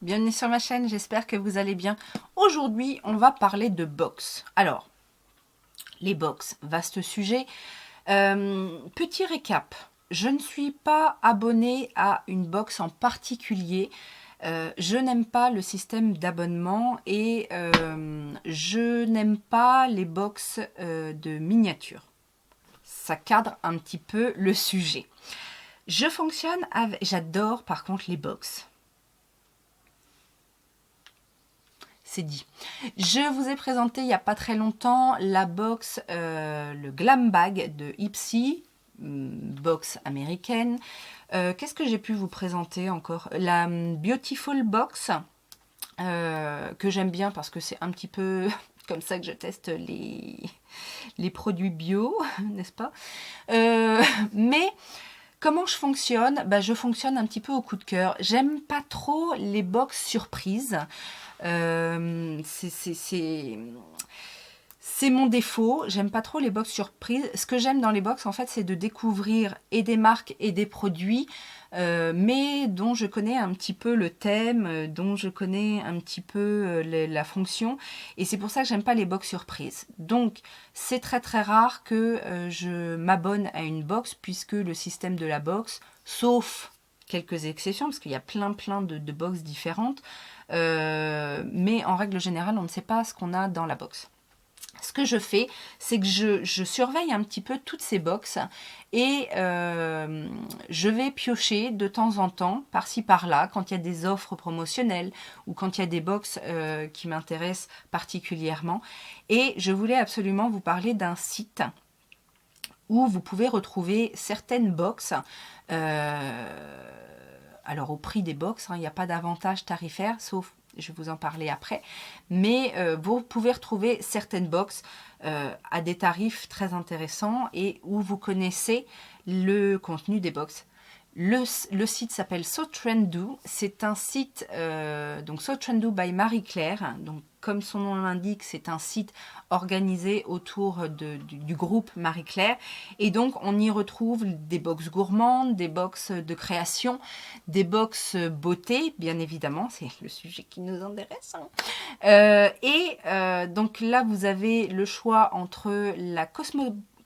bienvenue sur ma chaîne, j'espère que vous allez bien. Aujourd'hui, on va parler de box. Alors, les box, vaste sujet. Petit récap, je ne suis pas abonnée à une box en particulier. Je n'aime pas le système d'abonnement et je n'aime pas les box de miniatures. Ça cadre un petit peu le sujet. Je fonctionne avec... J'adore par contre les box. C'est dit. Je vous ai présenté il n'y a pas très longtemps la box, le Glam Bag de Ipsy, box américaine. Qu'est-ce que j'ai pu vous présenter encore? La Beautiful Box, que j'aime bien parce que c'est un petit peu comme ça que je teste les produits bio, n'est-ce pas? Mais... Comment je fonctionne? Je fonctionne un petit peu au coup de cœur. J'aime pas trop les box surprises. C'est mon défaut. J'aime pas trop les box surprises. Ce que j'aime dans les box, en fait, c'est de découvrir et des marques et des produits, mais dont je connais un petit peu le thème, dont je connais un petit peu la fonction. Et c'est pour ça que j'aime pas les box surprises. Donc, c'est très très rare que je m'abonne à une box, puisque le système de la box, sauf quelques exceptions, parce qu'il y a plein de box différentes, mais en règle générale, on ne sait pas ce qu'on a dans la box. Ce que je fais, c'est que je surveille un petit peu toutes ces box et je vais piocher de temps en temps, par-ci par-là, quand il y a des offres promotionnelles ou quand il y a des box qui m'intéressent particulièrement. Et je voulais absolument vous parler d'un site où vous pouvez retrouver certaines box. Alors au prix des box, il n'y a pas d'avantage tarifaire, sauf, je vais vous en parler après, mais vous pouvez retrouver certaines box à des tarifs très intéressants et où vous connaissez le contenu des box. Le site s'appelle SoTrenDo, c'est un site, donc SoTrenDo by Marie-Claire, donc comme son nom l'indique, c'est un site organisé autour du groupe Marie-Claire, et donc on y retrouve des box gourmandes, des box de création, des box beauté, bien évidemment, c'est le sujet qui nous intéresse, hein. Donc là, vous avez le choix entre la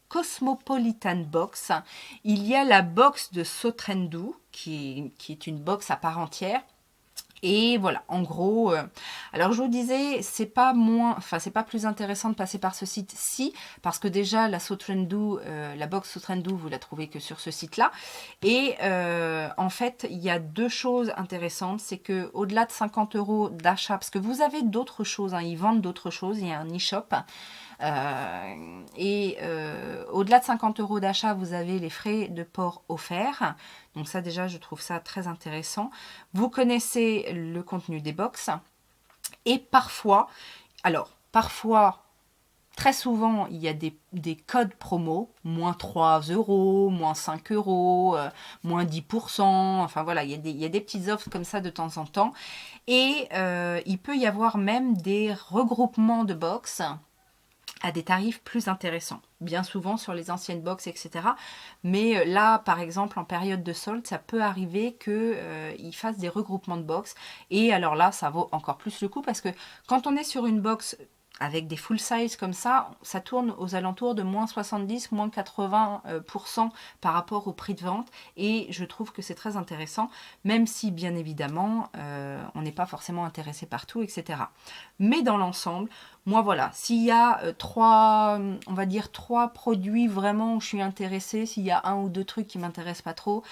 Cosmopolitan Box. Il y a la box de SoTrenDo, qui est une box à part entière. Et voilà, en gros, alors je vous disais, c'est pas plus intéressant de passer par ce site-ci, parce que déjà la SoTrenDo, la box SoTrenDo, vous la trouvez que sur ce site-là. Et en fait, il y a deux choses intéressantes, c'est que au-delà de 50 € d'achat, parce que vous avez d'autres choses, hein, ils vendent d'autres choses, il y a un e-shop. Au-delà de 50 € d'achat, vous avez les frais de port offerts. Donc ça déjà, je trouve ça très intéressant. Vous connaissez le contenu des box. Et parfois, très souvent, il y a des codes promo, moins 3 €, moins 5 €, moins 10%. Enfin voilà, il y a des petites offres comme ça de temps en temps. Et il peut y avoir même des regroupements de box à des tarifs plus intéressants, bien souvent sur les anciennes box, etc. Mais là, par exemple, en période de solde, ça peut arriver qu'ils fassent des regroupements de box. Et alors là, ça vaut encore plus le coup parce que quand on est sur une box avec des full size comme ça tourne aux alentours de moins 70, moins 80% par rapport au prix de vente. Et je trouve que c'est très intéressant, même si bien évidemment, on n'est pas forcément intéressé par tout, etc. Mais dans l'ensemble, moi voilà, s'il y a on va dire trois produits vraiment où je suis intéressée, s'il y a un ou deux trucs qui m'intéressent pas trop,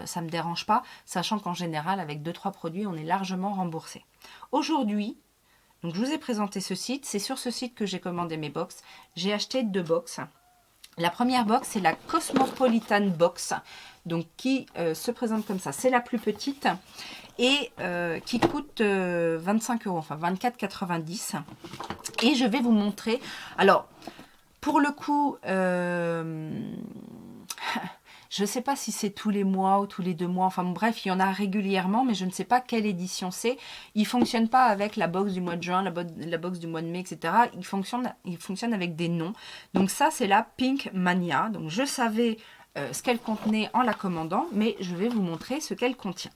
ça me dérange pas, sachant qu'en général, avec 2-3 produits, on est largement remboursé. Aujourd'hui, donc je vous ai présenté ce site, c'est sur ce site que j'ai commandé mes box. J'ai acheté 2 box. La première box, c'est la Cosmopolitan Box, donc qui se présente comme ça. C'est la plus petite et qui coûte 25 €, enfin 24,90 €. Et je vais vous montrer. Alors, pour le coup, je ne sais pas si c'est tous les mois ou tous les 2 mois. Enfin bref, il y en a régulièrement, mais je ne sais pas quelle édition c'est. Il ne fonctionne pas avec la box du mois de juin, la box du mois de mai, etc. Il fonctionne avec des noms. Donc ça, c'est la Pink Mania. Donc je savais ce qu'elle contenait en la commandant, mais je vais vous montrer ce qu'elle contient.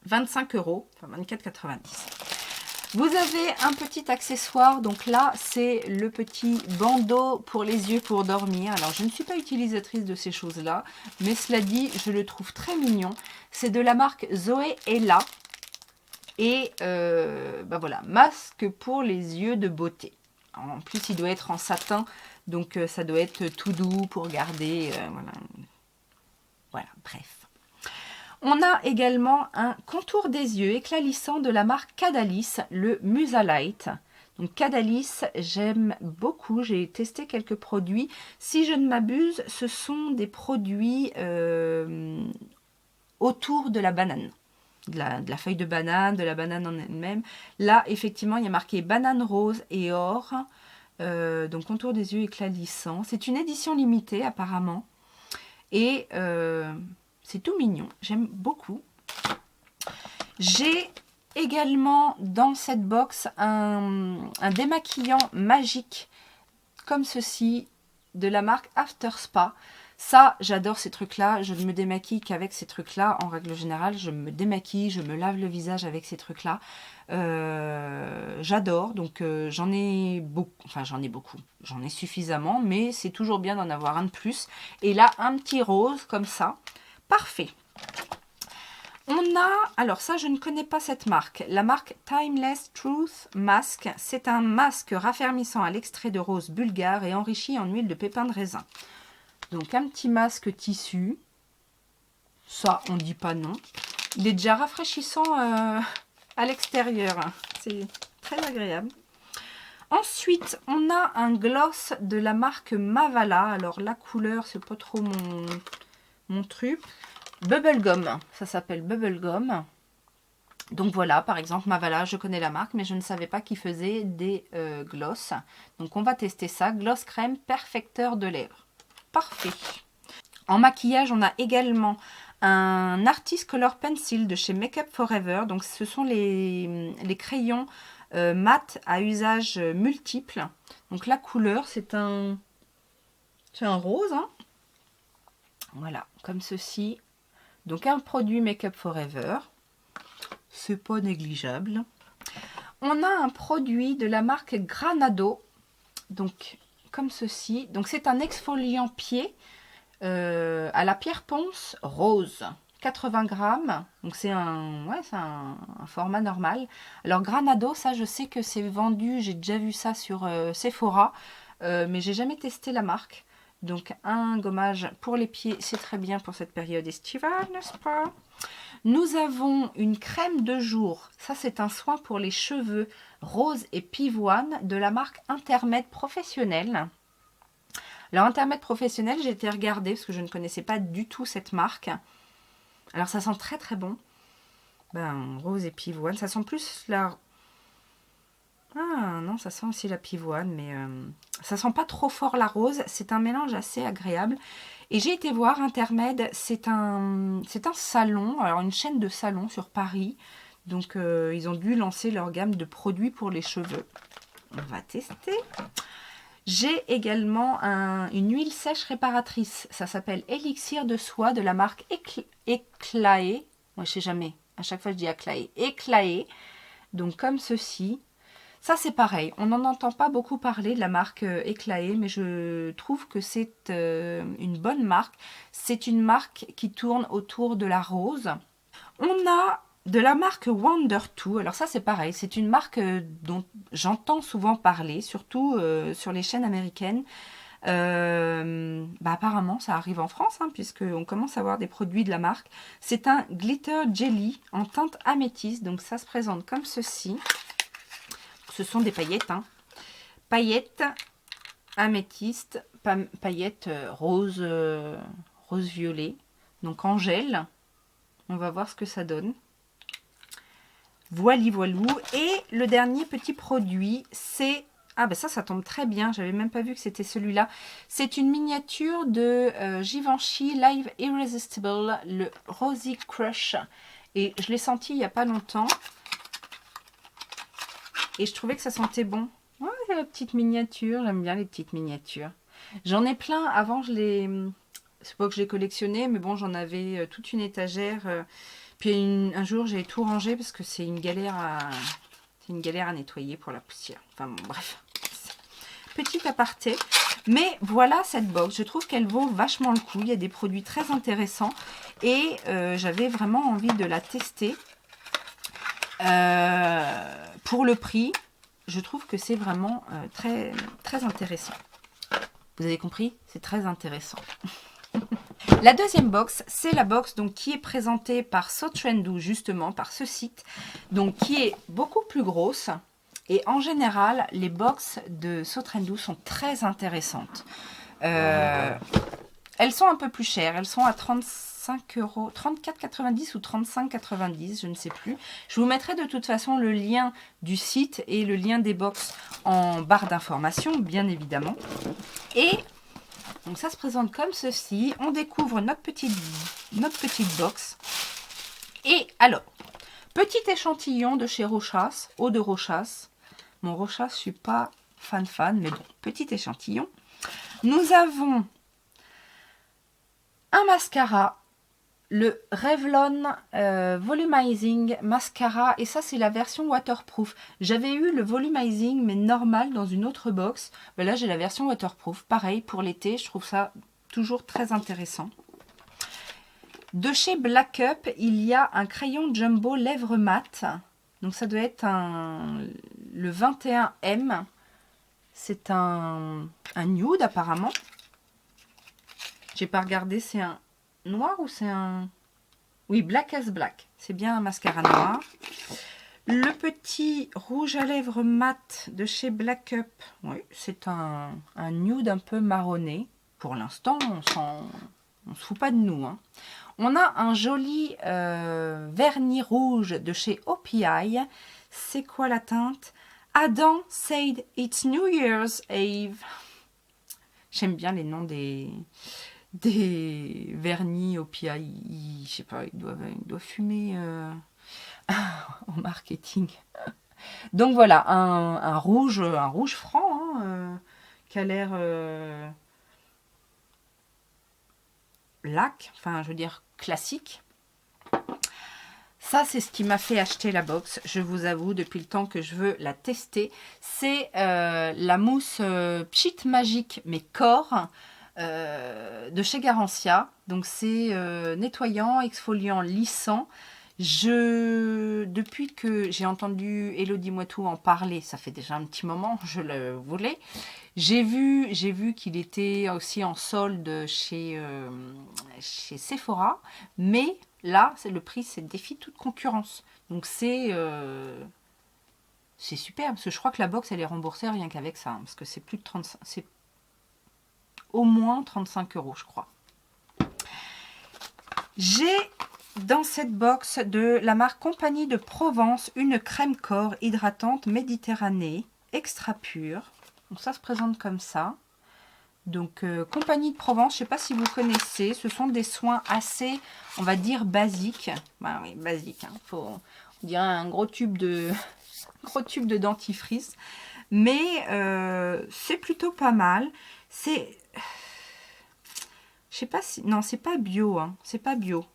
25 €, enfin 24,90 €. Vous avez un petit accessoire, donc là c'est le petit bandeau pour les yeux pour dormir. Alors je ne suis pas utilisatrice de ces choses-là, mais cela dit, je le trouve très mignon. C'est de la marque Zoé Ella. Et bah voilà, masque pour les yeux de beauté. En plus il doit être en satin, donc ça doit être tout doux pour garder, voilà. Voilà, bref. On a également un contour des yeux éclat-lissant de la marque Cadalis, le Musalite. Donc Cadalis, j'aime beaucoup, j'ai testé quelques produits. Si je ne m'abuse, ce sont des produits autour de la banane. De la feuille de banane, de la banane en elle-même. Là, effectivement, il y a marqué banane rose et or. Donc contour des yeux éclat-lissant. C'est une édition limitée apparemment. Et c'est tout mignon, j'aime beaucoup. J'ai également dans cette box un démaquillant magique comme ceci de la marque After Spa. Ça, j'adore ces trucs-là. Je ne me démaquille qu'avec ces trucs-là. En règle générale, je me démaquille, je me lave le visage avec ces trucs-là. J'adore. Donc, j'en ai beaucoup. Enfin, j'en ai beaucoup. J'en ai suffisamment, mais c'est toujours bien d'en avoir un de plus. Et là, un petit rose comme ça. Parfait. On a, alors ça je ne connais pas cette marque, la marque Timeless Truth Mask. C'est un masque raffermissant à l'extrait de rose bulgare et enrichi en huile de pépins de raisin. Donc un petit masque tissu, ça on ne dit pas non. Il est déjà rafraîchissant à l'extérieur, c'est très agréable. Ensuite on a un gloss de la marque Mavala, alors la couleur c'est pas trop mon truc. Bubblegum, ça s'appelle Bubblegum. Donc voilà, par exemple, Mavala, je connais la marque, mais je ne savais pas qu'ils faisaient des gloss. Donc on va tester ça. Gloss crème perfecteur de lèvres. Parfait. En maquillage, on a également un Artist Color Pencil de chez Make Up Forever. Donc ce sont les crayons mat à usage multiple. Donc la couleur, c'est un rose. Hein. Voilà, comme ceci. Donc un produit Make Up Forever, c'est pas négligeable. On a un produit de la marque Granado, donc comme ceci. Donc c'est un exfoliant pied à la pierre ponce rose, 80 grammes. Donc c'est un format normal. Alors Granado, ça je sais que c'est vendu, j'ai déjà vu ça sur Sephora, mais j'ai jamais testé la marque. Donc un gommage pour les pieds, c'est très bien pour cette période estivale, n'est-ce pas? Nous avons une crème de jour. Ça, c'est un soin pour les cheveux rose et pivoine de la marque Intermède Professionnel. Alors, Intermède Professionnel, j'ai été regarder parce que je ne connaissais pas du tout cette marque. Alors, ça sent très très bon. Ben, rose et pivoine. Ça sent plus la... Ah non, ça sent aussi la pivoine, mais ça sent pas trop fort la rose. C'est un mélange assez agréable. Et j'ai été voir Intermède, c'est un salon, alors une chaîne de salons sur Paris. Donc ils ont dû lancer leur gamme de produits pour les cheveux. On va tester. J'ai également une huile sèche réparatrice. Ça s'appelle Élixir de soie de la marque Éclaé. Moi je sais jamais, à chaque fois je dis Éclaé. Éclaé. Donc comme ceci. Ça, c'est pareil. On n'en entend pas beaucoup parler de la marque Éclaé, mais je trouve que c'est une bonne marque. C'est une marque qui tourne autour de la rose. On a de la marque Wonder2. Alors ça, c'est pareil. C'est une marque dont j'entends souvent parler, surtout sur les chaînes américaines. Apparemment, ça arrive en France, hein, puisqu'on commence à voir des produits de la marque. C'est un Glitter Jelly en teinte améthyste. Donc ça se présente comme ceci. Ce sont des paillettes, hein. Paillettes améthyste, paillettes rose, rose violet, donc en gel. On va voir ce que ça donne. Voili voilou. Et le dernier petit produit, c'est... Ah ben ça tombe très bien, j'avais même pas vu que c'était celui-là. C'est une miniature de Givenchy Live Irresistible, le Rosy Crush. Et je l'ai senti il n'y a pas longtemps. Et je trouvais que ça sentait bon. Ouais, c'est la petite miniature. J'aime bien les petites miniatures. J'en ai plein. Avant, c'est pas que je les collectionnais, mais bon, j'en avais toute une étagère. Puis un jour, j'ai tout rangé parce que c'est une galère à nettoyer pour la poussière. Enfin bon, bref. Petit aparté. Mais voilà cette box. Je trouve qu'elle vaut vachement le coup. Il y a des produits très intéressants. Et j'avais vraiment envie de la tester. Pour le prix, je trouve que c'est vraiment très, très intéressant. Vous avez compris? C'est très intéressant. La deuxième box, c'est la box donc, qui est présentée par Sotrendu, justement, par ce site, donc qui est beaucoup plus grosse. Et en général, les box de Sotrendu sont très intéressantes. Elles sont un peu plus chères, elles sont à 35 €, 34,90 ou 35,90, je ne sais plus. Je vous mettrai de toute façon le lien du site et le lien des box en barre d'information, bien évidemment. Et donc ça se présente comme ceci. On découvre notre petite box. Et alors, petit échantillon de chez Rochas, eau de Rochas. Mon Rochas, je ne suis pas fan, mais bon, petit échantillon. Nous avons un mascara, le Revlon Volumizing Mascara. Et ça, c'est la version waterproof. J'avais eu le Volumizing, mais normal, dans une autre box. Mais là, j'ai la version waterproof. Pareil, pour l'été, je trouve ça toujours très intéressant. De chez Black Up, il y a un crayon Jumbo Lèvres Mat. Donc, ça doit être le 21M. C'est un nude, apparemment. J'ai pas regardé, c'est un noir ou c'est un... Oui, Black as Black. C'est bien un mascara noir. Le petit rouge à lèvres mat de chez Black Up. Oui, c'est un nude un peu marronné. Pour l'instant, on se fout pas de nous. Hein. On a un joli vernis rouge de chez OPI. C'est quoi la teinte? Adam said it's New Year's Eve. J'aime bien les noms des vernis OPI. Je sais pas, ils doivent fumer au marketing. Donc voilà, un rouge franc hein, qui a l'air lac, enfin je veux dire classique. Ça, c'est ce qui m'a fait acheter la box, je vous avoue, depuis le temps que je veux la tester. C'est la mousse Pchit Magique, mais corps, de chez Garancia. Donc, c'est nettoyant, exfoliant, lissant. Depuis que j'ai entendu Elodie Moitou en parler, ça fait déjà un petit moment, je le voulais. J'ai vu qu'il était aussi en solde chez Sephora, mais là, le prix, c'est défie toute concurrence. Donc c'est super, parce que je crois que la box, elle est remboursée rien qu'avec ça, hein, parce que c'est plus de 35, c'est au moins 35 €, je crois. J'ai dans cette box de la marque Compagnie de Provence une crème corps hydratante Méditerranée extra pure. Donc ça se présente comme ça. Donc Compagnie de Provence, je ne sais pas si vous connaissez, ce sont des soins assez, on va dire, basiques. Ben oui, basiques. Hein. On dirait un gros tube de dentifrice. Mais c'est plutôt pas mal. C'est... Je sais pas si... Non, c'est pas bio. Hein. C'est pas bio.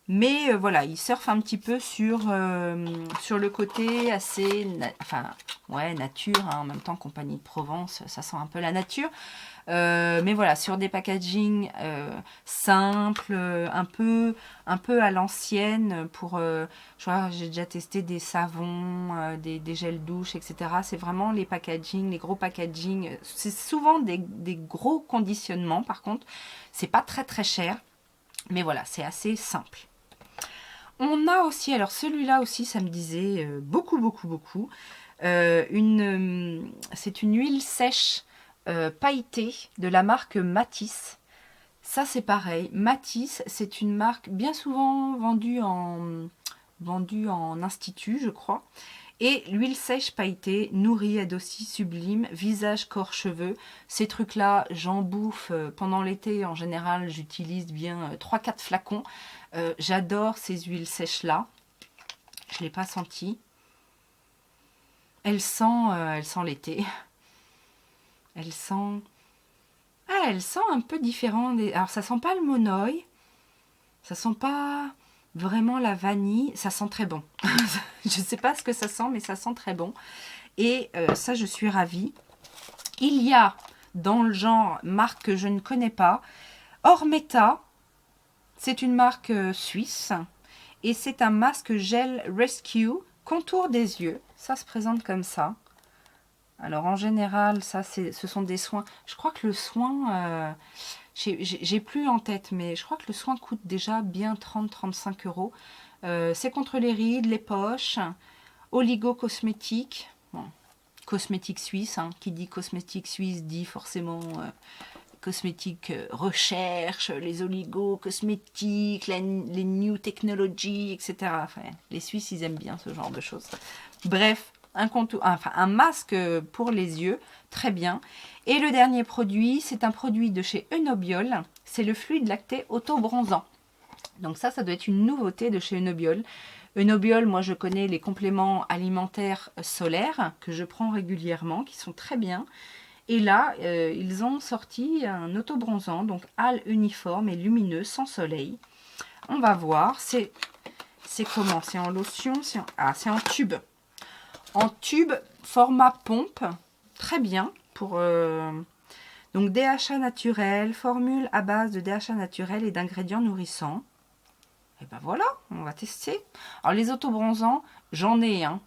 Mais voilà, il surfe un petit peu sur le côté assez... Enfin, ouais, nature. Hein, en même temps, Compagnie de Provence, ça sent un peu la nature. Mais voilà, sur des packaging simples, un peu à l'ancienne. J'ai déjà testé des savons, des gels douche, etc. C'est vraiment les packaging, les gros packaging. C'est souvent des gros conditionnements, par contre. C'est pas très très cher. Mais voilà, c'est assez simple. On a aussi, alors celui-là aussi, ça me disait beaucoup. C'est une huile sèche pailletée de la marque Matisse. Ça, c'est pareil. Matisse, c'est une marque bien souvent vendue en institut, je crois. Et l'huile sèche pailletée, nourrie, aide aussi sublime, visage, corps, cheveux. Ces trucs-là, j'en bouffe pendant l'été. En général, j'utilise bien 3-4 flacons. J'adore ces huiles sèches-là. Je ne l'ai pas senti. Elle sent l'été. Elle sent un peu différent. Alors, ça sent pas le monoï. Ça sent pas Vraiment la vanille, ça sent très bon. Je ne sais pas ce que ça sent, mais ça sent très bon. Et ça, je suis ravie. Il y a dans le genre marque que je ne connais pas, Ormeta. C'est une marque suisse. Et c'est un masque gel Rescue contour des yeux. Ça se présente comme ça. Alors en général, ça ce sont des soins. Je crois que le soin, j'ai plus en tête, mais je crois que le soin coûte déjà bien 30-35 euros. C'est contre les rides, les poches, oligo-cosmétique. Bon, cosmétique suisse, hein. Qui dit cosmétique suisse dit forcément cosmétique recherche, les oligo-cosmétiques, les new technology, etc. Enfin, les Suisses, ils aiment bien ce genre de choses. Bref. Un masque pour les yeux, très bien. Et le dernier produit, c'est un produit de chez Enobiol. C'est le fluide lacté auto-bronzant. Donc ça doit être une nouveauté de chez Enobiol. Enobiol, moi je connais les compléments alimentaires solaires que je prends régulièrement, qui sont très bien. Et là, ils ont sorti un auto-bronzant, donc hâle uniforme et lumineux, sans soleil. On va voir, c'est comment? C'est en lotion, c'est en tube. En tube, format pompe, très bien. Pour donc DHA naturel, formule à base de DHA naturel et d'ingrédients nourrissants. Et ben voilà, on va tester. Alors les autobronzants, j'en ai un.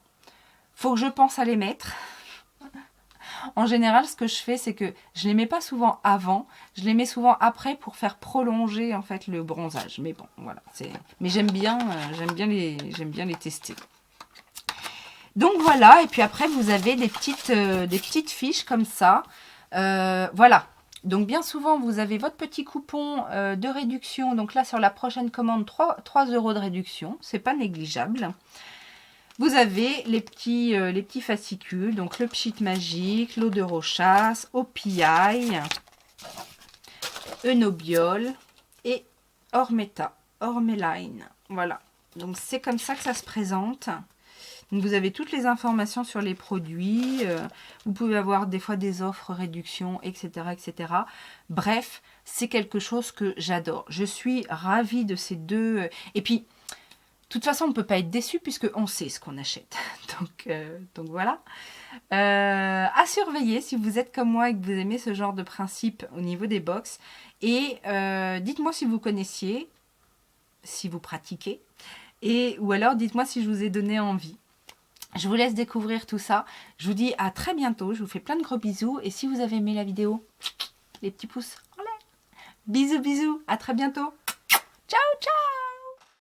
Faut que je pense à les mettre. En général, ce que je fais, c'est que je les mets pas souvent avant, je les mets souvent après pour faire prolonger en fait le bronzage. Mais bon, voilà. Mais j'aime bien les tester. Donc voilà, et puis après vous avez des petites fiches comme ça. Voilà. Donc bien souvent vous avez votre petit coupon de réduction. Donc là sur la prochaine commande 3 € de réduction. C'est pas négligeable. Vous avez les petits fascicules. Donc le pchit magique, l'eau de rochasse, OPI, Enobiol et Ormeline. Voilà. Donc c'est comme ça que ça se présente. Donc vous avez toutes les informations sur les produits, vous pouvez avoir des fois des offres, réductions, etc. etc. Bref, c'est quelque chose que j'adore. Je suis ravie de ces deux. Et puis, de toute façon, on ne peut pas être déçu puisqu'on sait ce qu'on achète. Donc voilà. À surveiller si vous êtes comme moi et que vous aimez ce genre de principe au niveau des box. Et dites-moi si vous connaissiez, si vous pratiquez. Ou alors dites-moi si je vous ai donné envie. Je vous laisse découvrir tout ça. Je vous dis à très bientôt. Je vous fais plein de gros bisous. Et si vous avez aimé la vidéo, les petits pouces en l'air. Bisous, bisous. À très bientôt. Ciao, ciao.